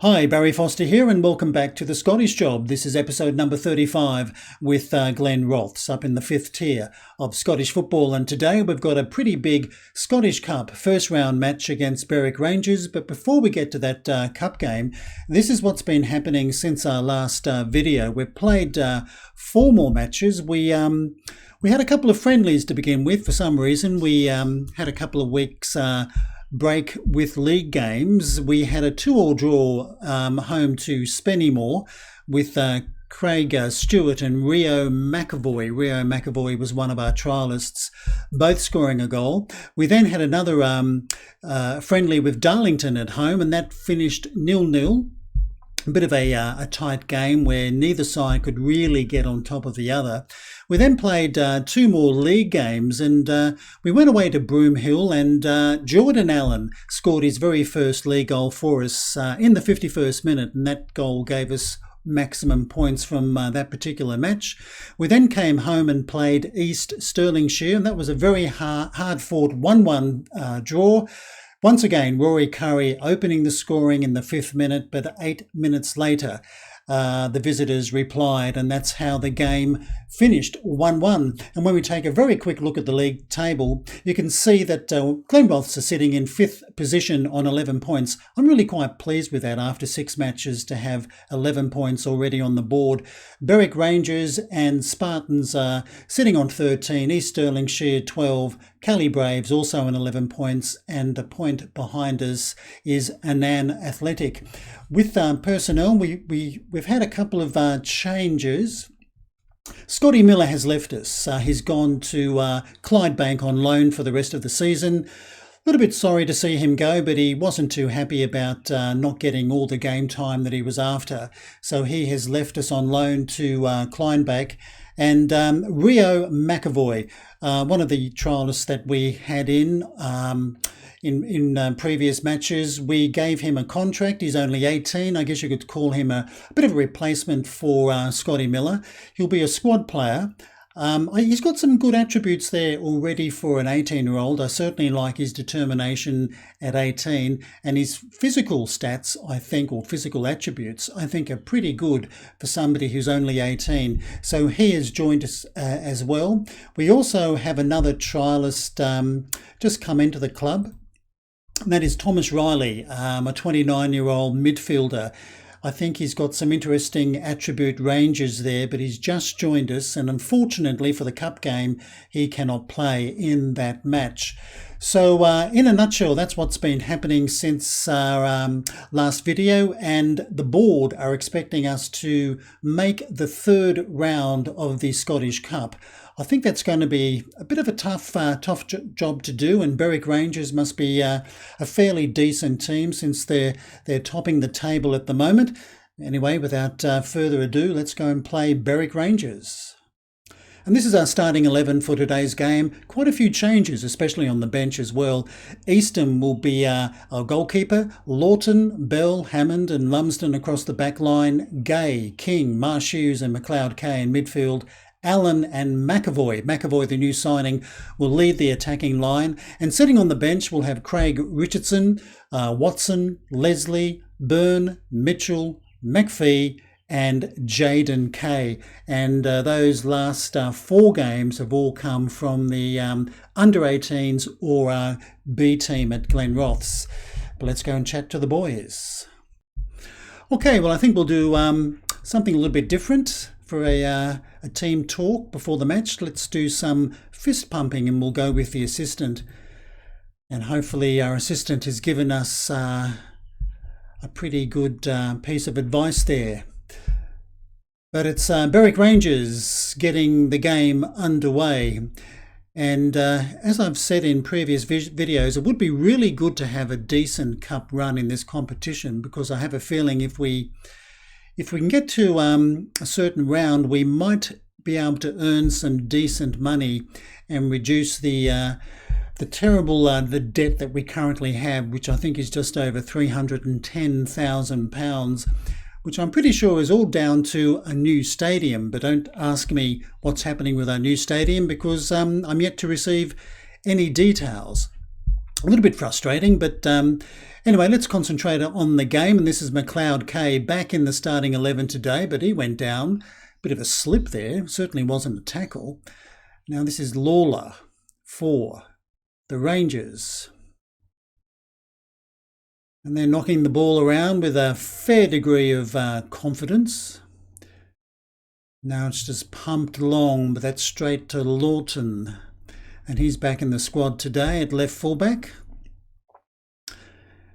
Hi, Barry Foster here, and welcome back to The Scottish Job. This is episode number 35 with Glenrothes up in the fifth tier of Scottish football. And today we've got a pretty big Scottish Cup first round match against Berwick Rangers. But before we get to that cup game, this is what's been happening since our last video. We've played four more matches. We had a couple of friendlies to begin with. For some reason, we had a couple of weeks break with league games. We had a 2-2 draw home to Spennymoor with Craig Stewart and Rio McAvoy. Rio McAvoy was one of our trialists, both scoring a goal. We then had another friendly with Darlington at home, and that finished 0-0. A bit of a tight game where neither side could really get on top of the other. We then played two more league games, and we went away to Broomhill, and Jordan Allen scored his very first league goal for us in the 51st minute, and that goal gave us maximum points from that particular match. We then came home and played East Stirlingshire, and that was a very hard-fought 1-1 draw. Once again, Rory Curry opening the scoring in the 5th minute, but 8 minutes later, the visitors replied, and that's how the game finished 1-1. And when we take a very quick look at the league table, you can see that Glenrothes are sitting in 5th position on 11 points. I'm really quite pleased with that after 6 matches to have 11 points already on the board. Berwick Rangers and Spartans are sitting on 13, East Stirlingshire 12, Cali Braves also on 11 points, and the point behind us is Annan Athletic. With personnel, we've had a couple of changes. Scotty Miller has left us. He's gone to Clydebank on loan for the rest of the season. A little bit sorry to see him go, but he wasn't too happy about not getting all the game time that he was after. So he has left us on loan to Clydebank. And Rio McAvoy, one of the trialists that we had in previous matches, we gave him a contract. He's only 18. I guess you could call him a bit of a replacement for Scotty Miller. He'll be a squad player. He's got some good attributes there already for an 18-year-old. I certainly like his determination at 18, and his physical stats, I think, or physical attributes, I think are pretty good for somebody who's only 18. So he has joined us as well. We also have another trialist just come into the club, and that is Thomas Riley, a 29-year-old midfielder. I think he's got some interesting attribute ranges there, but he's just joined us, and unfortunately for the cup game, he cannot play in that match. So in a nutshell, that's what's been happening since our last video, and the board are expecting us to make the 3rd round of the Scottish Cup. I think that's going to be a bit of a tough job to do, and Berwick Rangers must be a fairly decent team since they're topping the table at the moment. Anyway, without further ado, let's go and play Berwick Rangers. And this is our starting 11 for today's game. Quite a few changes, especially on the bench as well. Eastham will be our goalkeeper. Lawton, Bell, Hammond and Lumsden across the back line. Gay, King, Marsh Hughes and McLeod Kay in midfield. Allen and McAvoy. McAvoy, the new signing, will lead the attacking line. And sitting on the bench, we'll have Craig Richardson, Watson, Leslie, Byrne, Mitchell, McPhee, and Jaden Kay. And those last 4 games have all come from the under-18s or B team at Glenrothes. But let's go and chat to the boys. Okay, well, I think we'll do something a little bit different for a team talk before the match. Let's do some fist pumping, and we'll go with the assistant. And hopefully our assistant has given us a pretty good piece of advice there. But it's Berwick Rangers getting the game underway. And as I've said in previous videos, it would be really good to have a decent cup run in this competition, because I have a feeling if we can get to a certain round, we might be able to earn some decent money and reduce the terrible the debt that we currently have, which I think is just over £310,000, which I'm pretty sure is all down to a new stadium. But don't ask me what's happening with our new stadium, because I'm yet to receive any details. A little bit frustrating, but anyway, let's concentrate on the game. And this is McLeod K back in the starting 11 today, but he went down. Bit of a slip there, certainly wasn't a tackle. Now this is Lawler for the Rangers. And they're knocking the ball around with a fair degree of confidence. Now it's just pumped along, but that's straight to Lawton. And he's back in the squad today at left fullback.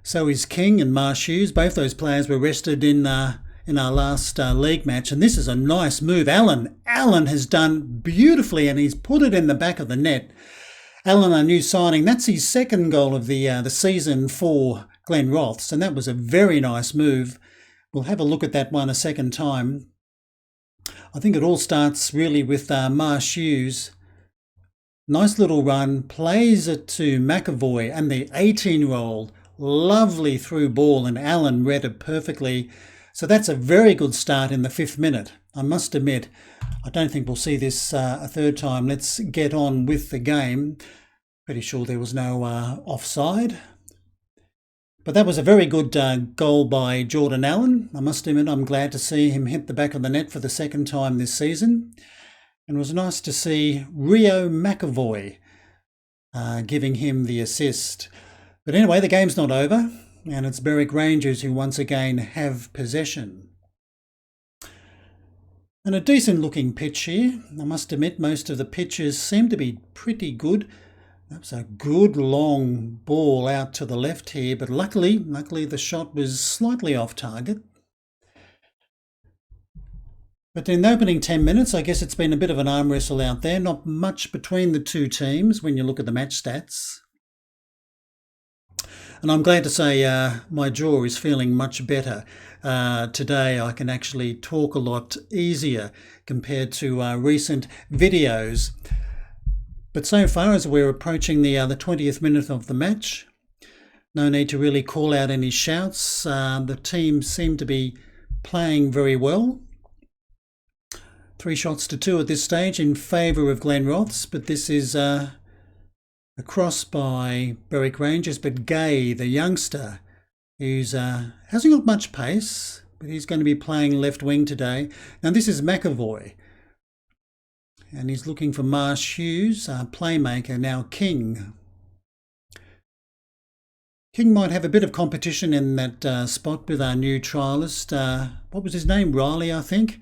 So is King and Marshews. Both those players were rested in our last league match. And this is a nice move. Allen has done beautifully, and he's put it in the back of the net. Allen, a new signing, that's his second goal of the season for Glenrothes, and that was a very nice move. We'll have a look at that one a second time. I think it all starts really with Marshews. Nice little run, plays it to McAvoy, and the 18-year-old, lovely through ball, and Allen read it perfectly. So that's a very good start in the 5th minute. I must admit, I don't think we'll see this a third time. Let's get on with the game. Pretty sure there was no offside. But that was a very good goal by Jordan Allen. I must admit, I'm glad to see him hit the back of the net for the second time this season. And it was nice to see Rio McAvoy giving him the assist. But anyway, the game's not over, and it's Berwick Rangers who once again have possession. And a decent looking pitch here. I must admit, most of the pitches seem to be pretty good. That's a good long ball out to the left here, but luckily the shot was slightly off target. But in the opening 10 minutes, I guess it's been a bit of an arm wrestle out there. Not much between the two teams when you look at the match stats. And I'm glad to say my jaw is feeling much better. Today I can actually talk a lot easier compared to recent videos. But so far, as we're approaching the 20th minute of the match, no need to really call out any shouts. The team seem to be playing very well. 3 shots to 2 at this stage in favour of Glenrothes, but this is a cross by Berwick Rangers. But Gay, the youngster, who's hasn't got much pace, but he's going to be playing left wing today. Now this is McAvoy. And he's looking for Marshews, playmaker, now King. King might have a bit of competition in that spot with our new trialist. What was his name? Riley, I think.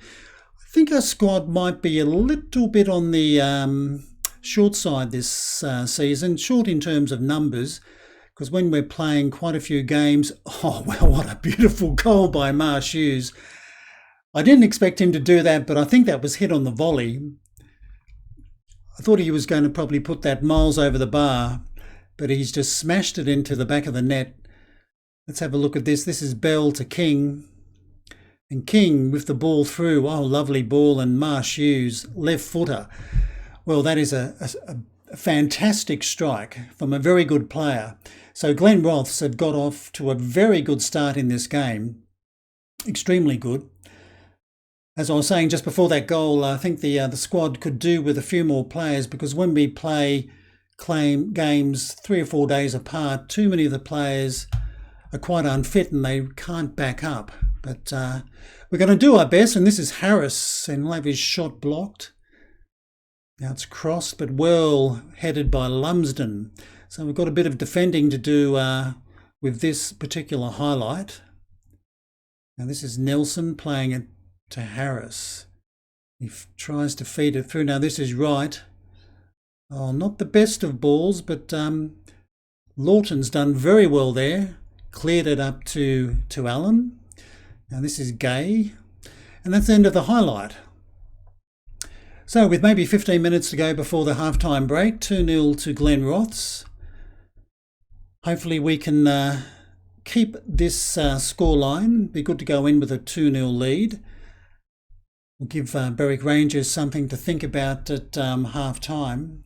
I think our squad might be a little bit on the short side this season. Short in terms of numbers, because when we're playing quite a few games... Oh, well, what a beautiful goal by Marshews. I didn't expect him to do that, but I think that was hit on the volley. I thought he was going to probably put that miles over the bar, but he's just smashed it into the back of the net. Let's have a look at this. This is Bell to King. And King with the ball through. Oh, lovely ball. And Marshews, left footer. Well, that is a fantastic strike from a very good player. So Glenrothes had got off to a very good start in this game. Extremely good. As I was saying just before that goal, I think the squad could do with a few more players, because when we play games 3 or 4 days apart, too many of the players are quite unfit and they can't back up. But we're going to do our best, and this is Harris, and he'll have his shot blocked. Now it's crossed, but well headed by Lumsden. So we've got a bit of defending to do with this particular highlight. Now this is Nelson playing it to Harris. He tries to feed it through. Now this is Wright. Oh, not the best of balls, but Lawton's done very well there. Cleared it up to Allen. Now this is Gay. And that's the end of the highlight. So with maybe 15 minutes to go before the halftime break, 2-0 to Glenrothes. Hopefully we can keep this scoreline. Be good to go in with a 2-0 lead. We'll give Berwick Rangers something to think about at half-time.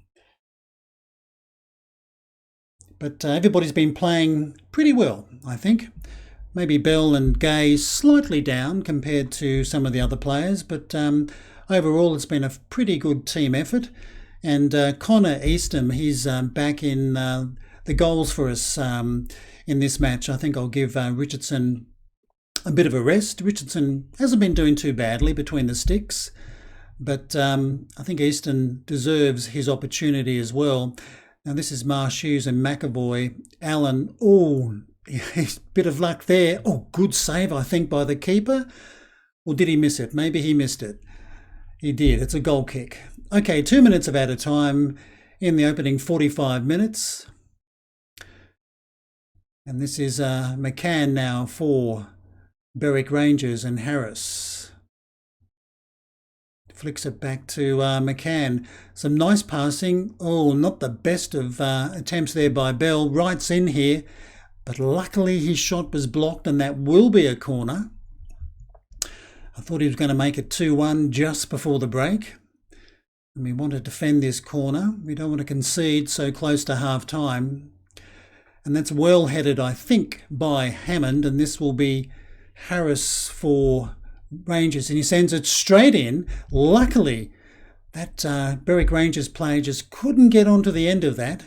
But everybody's been playing pretty well, I think. Maybe Bell and Gay slightly down compared to some of the other players, but overall it's been a pretty good team effort. And Connor Eastham, he's back in the the goals for us in this match. I think I'll give Richardson a bit of a rest. Richardson hasn't been doing too badly between the sticks, but I think Easton deserves his opportunity as well. Now this is Marsh, Hughes and McAvoy. Allen, oh, bit of luck there. Oh, good save, I think, by the keeper. Or did he miss it? Maybe he missed it. He did. It's a goal kick. Okay, 2 minutes of added time in the opening 45 minutes. And this is McCann now for Berwick Rangers, and Harris flicks it back to McCann. Some nice passing. Oh, not the best of attempts there by Bell. Wright's in here, but luckily his shot was blocked, and that will be a corner. I thought he was going to make it 2-1 just before the break. And we want to defend this corner. We don't want to concede so close to half-time. And that's well headed, I think, by Hammond, and this will be Harris for Rangers, and he sends it straight in. Luckily, that Berwick Rangers player just couldn't get onto the end of that.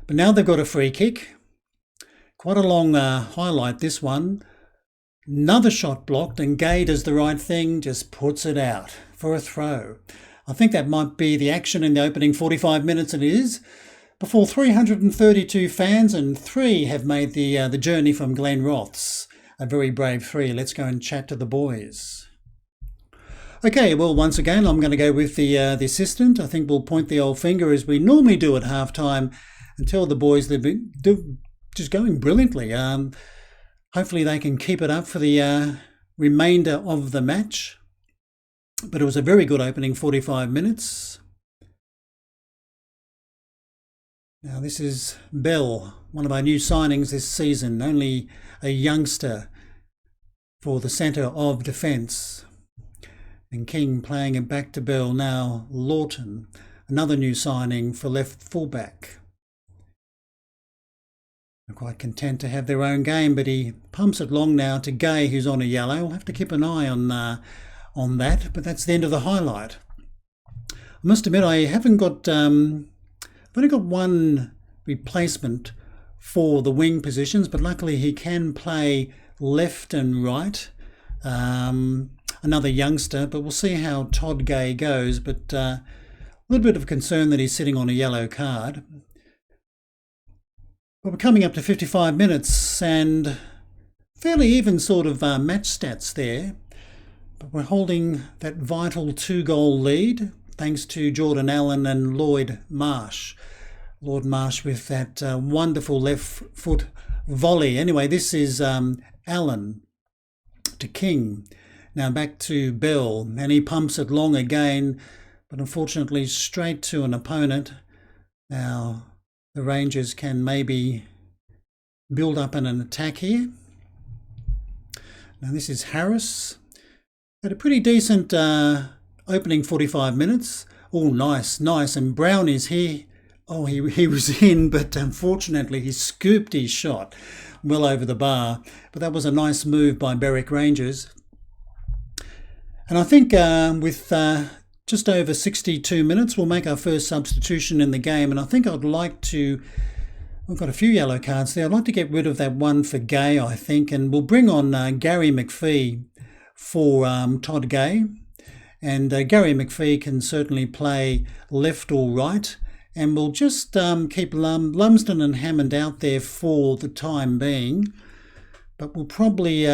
But now they've got a free kick. Quite a long highlight, this one. Another shot blocked, and Gay does the right thing, just puts it out for a throw. I think that might be the action in the opening 45 minutes, and it is. Before 332 fans, and 3 have made the journey from Glenrothes. A very brave 3. Let's go and chat to the boys. Okay, well, once again, I'm going to go with the assistant. I think we'll point the old finger as we normally do at halftime and tell the boys they've been just going brilliantly. Hopefully they can keep it up for the remainder of the match. But it was a very good opening 45 minutes. Now this is Bell, one of our new signings this season, only a youngster for the centre of defence. And King playing it back to Bell. Now Lawton, another new signing for left fullback. They're quite content to have their own game, but he pumps it long now to Gay, who's on a yellow. We'll have to keep an eye on that, but that's the end of the highlight. I must admit I haven't got... I've only got one replacement for the wing positions, but luckily he can play left and right. Another youngster, but we'll see how Todd Gay goes. But a little bit of concern that he's sitting on a yellow card. But we're coming up to 55 minutes and fairly even sort of match stats there. But we're holding that vital 2-goal lead, thanks to Jordan Allen and Lloyd Marsh. Lord Marsh with that wonderful left foot volley. Anyway, this is Allen to King. Now back to Bell, and he pumps it long again, but unfortunately straight to an opponent. Now the Rangers can maybe build up an attack here. Now this is Harris. Had a pretty decent opening 45 minutes. Oh, nice. And Brown is here. Oh, he was in, but unfortunately he scooped his shot well over the bar. But that was a nice move by Berwick Rangers. And I think with just over 62 minutes, we'll make our first substitution in the game. And I think I'd like to... We've got a few yellow cards there. I'd like to get rid of that one for Gay, I think. And we'll bring on Gary McPhee for Todd Gay. And Gary McPhee can certainly play left or right. And we'll just keep Lumsden and Hammond out there for the time being. But we'll probably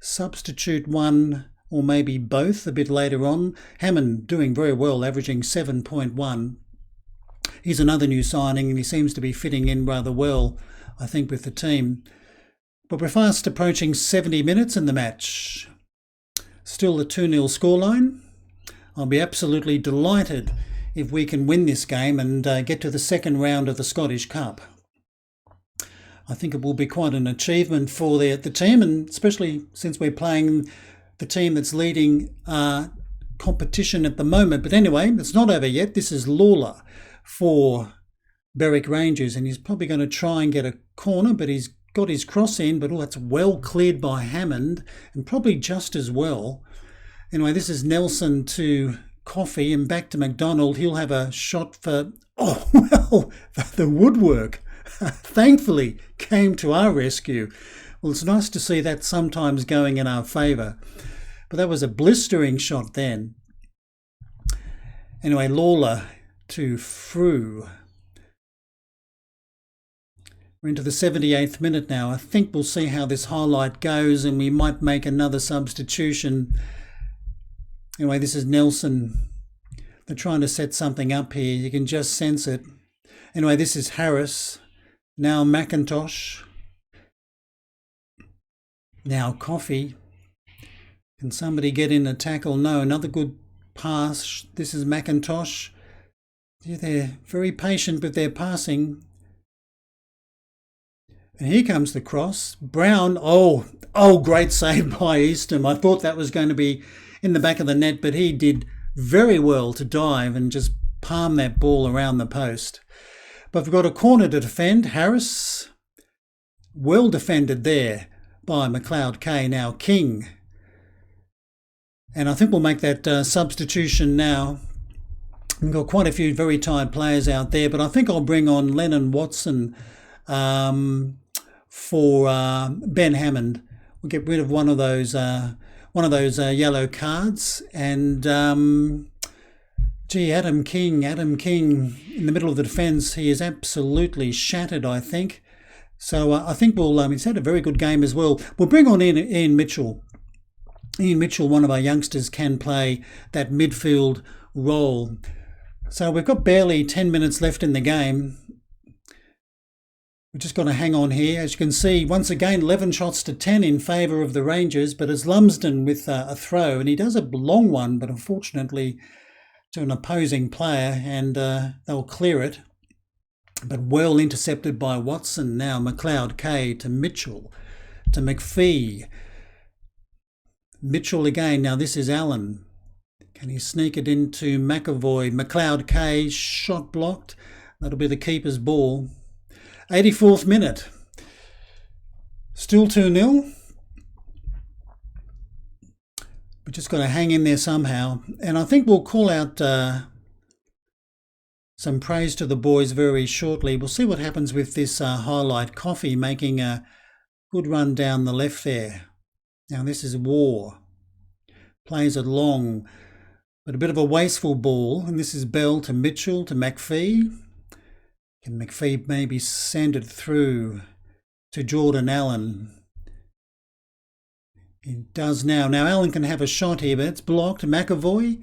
substitute one or maybe both a bit later on. Hammond doing very well, averaging 7.1. He's another new signing and he seems to be fitting in rather well, I think, with the team. But we're fast approaching 70 minutes in the match. Still the 2-0 scoreline. I'll be absolutely delighted if we can win this game and get to the second round of the Scottish Cup. I think it will be quite an achievement for the team, and especially since we're playing the team that's leading competition at the moment. But anyway, it's not over yet. This is Lawler for Berwick Rangers, and he's probably going to try and get a corner, but he's got his cross in, but it's well cleared by Hammond, and probably just as well. Anyway, this is Nelson to Coffey and back to McDonald. He'll have a shot for, oh, well, the woodwork. thankfully came to our rescue. Well, it's nice to see that sometimes going in our favour. But that was a blistering shot then. Anyway, Lawler to Frew. We're into the 78th minute now. I think we'll see how this highlight goes and we might make another substitution. Anyway, this is Nelson. They're trying to set something up here. You can just sense it. Anyway, this is Harris. Now McIntosh. Now Coffey. Can somebody get in a tackle? No, another good pass. This is McIntosh. They're very patient with their passing. And here comes the cross. Brown, oh, great save by Eastham. I thought that was going to be in the back of the net, but he did very well to dive and just palm that ball around the post. But we've got a corner to defend. Harris, well defended there by McLeod K. Now King. And I think we'll make that substitution now. We've got quite a few very tired players out there, but I think I'll bring on Lennon Watson for Ben Hammond. We'll get rid of one of those yellow cards, and Adam King in the middle of the defence. He is absolutely shattered, I think. So I think he's had a very good game as well. We'll bring on Ian Mitchell. Ian Mitchell, one of our youngsters, can play that midfield role. So we've got barely 10 minutes left in the game. We're just going to hang on here. As you can see, once again, 11 shots to 10 in favour of the Rangers, but it's Lumsden with a throw, and he does a long one, but unfortunately to an opposing player, and they'll clear it. But well intercepted by Watson. Now McLeod K to Mitchell, to McPhee. Mitchell again. Now this is Allen. Can he sneak it into McAvoy? McLeod K, shot blocked. That'll be the keeper's ball. 84th minute. Still 2-0. We're just got to hang in there somehow. And I think we'll call out some praise to the boys very shortly. We'll see what happens with this highlight. Coffey making a good run down the left there. Now this is War. Plays it long, but a bit of a wasteful ball. And this is Bell to Mitchell to McPhee. Can McPhee maybe send it through to Jordan Allen? He does now. Now Allen can have a shot here, but it's blocked. McAvoy.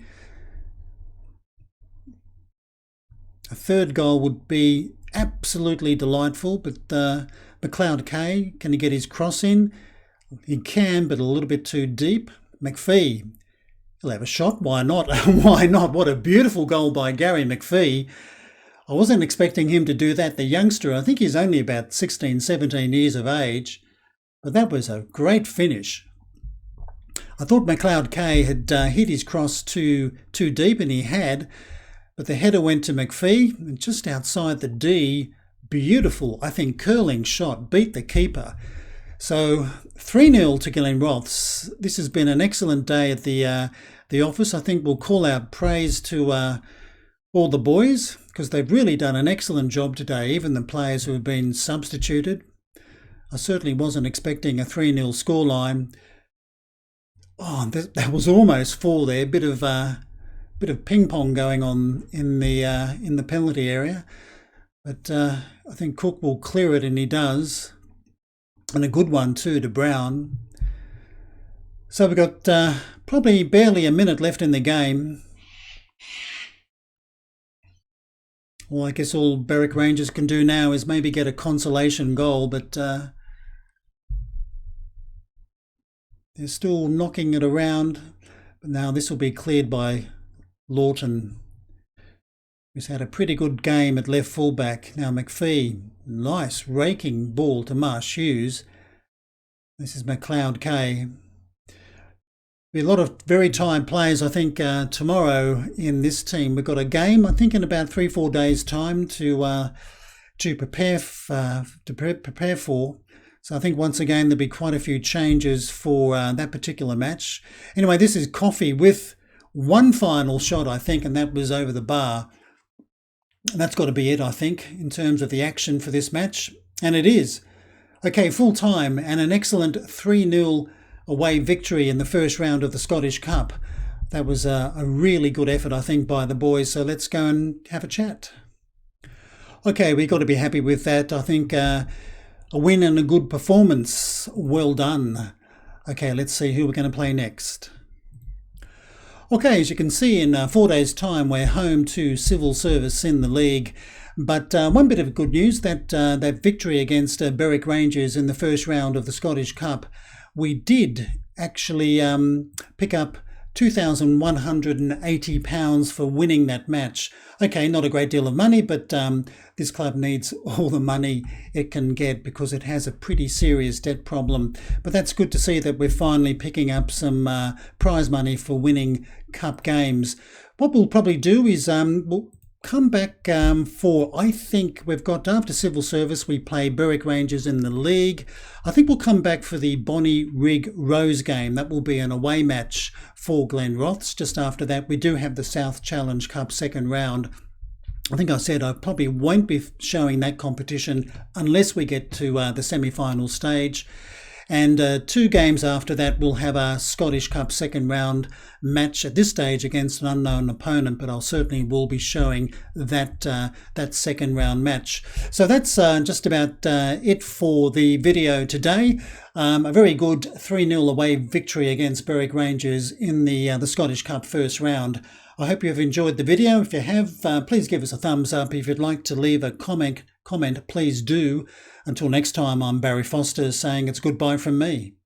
A third goal would be absolutely delightful, but McLeod K, can he get his cross in? He can, but a little bit too deep. McPhee, he'll have a shot. Why not? Why not? What a beautiful goal by Gary McPhee. I wasn't expecting him to do that. The youngster, I think he's only about 16, 17 years of age, but that was a great finish. I thought McLeod K had hit his cross too deep, and he had, but the header went to McPhee, and just outside the D, beautiful, I think, curling shot, beat the keeper. So 3-0 to Glenrothes. This has been an excellent day at the office. I think we'll call out praise to all the boys, because they've really done an excellent job today, even the players who have been substituted. I certainly wasn't expecting a 3-0 scoreline. Oh, that was almost 4 there. Bit of ping pong going on in the penalty area, but I think Cook will clear it, and he does, and a good one too to Brown. So we've got probably barely a minute left in the game. Well, I guess all Berwick Rangers can do now is maybe get a consolation goal, but they're still knocking it around. But now this will be cleared by Lawton, who's had a pretty good game at left fullback. Now McPhee, nice raking ball to Marsh Hughes. This is McLeod K. Be a lot of very tired players, I think, tomorrow in this team. We've got a game, I think, in about 3-4 days' time to prepare for. So I think once again there'll be quite a few changes for that particular match. Anyway, this is Coffey with one final shot, I think, and that was over the bar. And that's got to be it, I think, in terms of the action for this match. And it is. Okay, full time and an excellent 3-0 away victory in the first round of the Scottish Cup. That was a really good effort, I think, by the boys. So let's go and have a chat. Okay, we've got to be happy with that. I think a win and a good performance. Well done. Okay, let's see who we're going to play next. Okay, as you can see, in 4 days' time, we're home to Civil Service in the league. But one bit of good news, that victory against Berwick Rangers in the first round of the Scottish Cup, we did actually pick up £2,180 for winning that match. Okay, not a great deal of money, but this club needs all the money it can get because it has a pretty serious debt problem. But that's good to see that we're finally picking up some prize money for winning cup games. What we'll probably do is we'll come back for, I think we've got, after Civil Service, we play Berwick Rangers in the league. I think we'll come back for the Bonnie Rig Rose game. That will be an away match for Glenrothes. Just after that, we do have the South Challenge Cup second round. I think I said I probably won't be showing that competition unless we get to the semi-final stage. And 2 games after that, we'll have a Scottish Cup second round match at this stage against an unknown opponent, but I'll certainly will be showing that second round match. So that's just about it for the video today. A very good 3-0 away victory against Berwick Rangers in the Scottish Cup first round. I hope you've enjoyed the video. If you have, please give us a thumbs up. If you'd like to leave a comment, please do. Until next time, I'm Barry Foster saying it's goodbye from me.